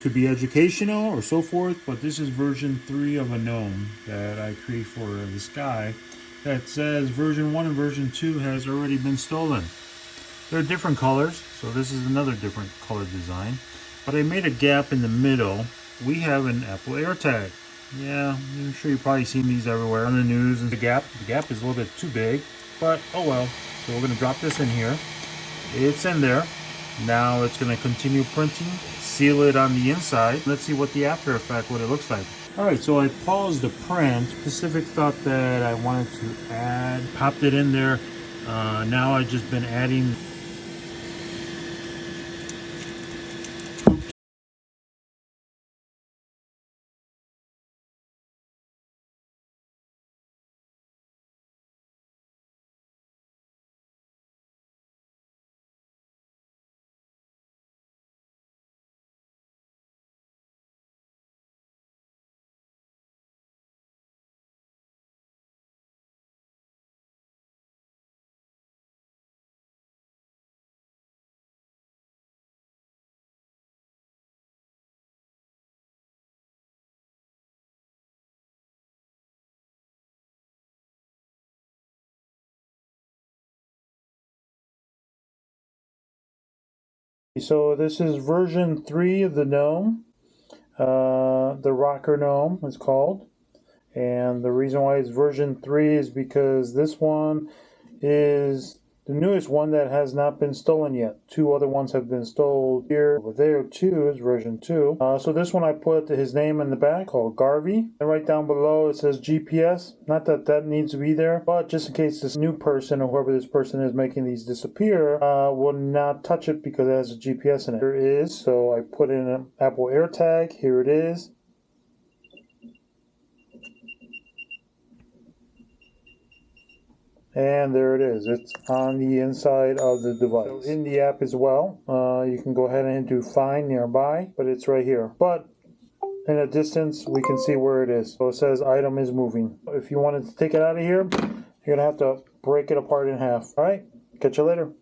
Could be educational or so forth, but this is version 3 of a Gnome that I create for this guy that says version 1 and version 2 has already been stolen. They're different colors, so this is another different color design. But I made a gap in the middle. We have an Apple AirTag. Yeah, I'm sure you've probably seen these everywhere on the news. And the gap is a little bit too big, but oh well. So we're gonna drop this in here. It's in there. Now it's gonna continue printing, seal it on the inside. Let's see what the after effect, what it looks like. All right, so I paused the print. Specific thought that I wanted to add, popped it in there. Now I've just been adding. So this is version 3 of the Gnome. The Rocker Gnome is called. And the reason why it's version 3 is because this one is the newest one that has not been stolen yet. 2 other ones have been stolen here. Over there too is version 2. So this one I put his name in the back called Garvey. And right down below it says GPS. Not that that needs to be there, but just in case this new person or whoever this person is making these disappear will not touch it because it has a GPS in it. Here it is. So I put in an Apple AirTag. Here it is. And there it is. It's on the inside of the device. So in the app as well, you can go ahead and do find nearby, but it's right here. But in a distance, we can see where it is. So it says item is moving. If you wanted to take it out of here, you're going to have to break it apart in half. All right, catch you later.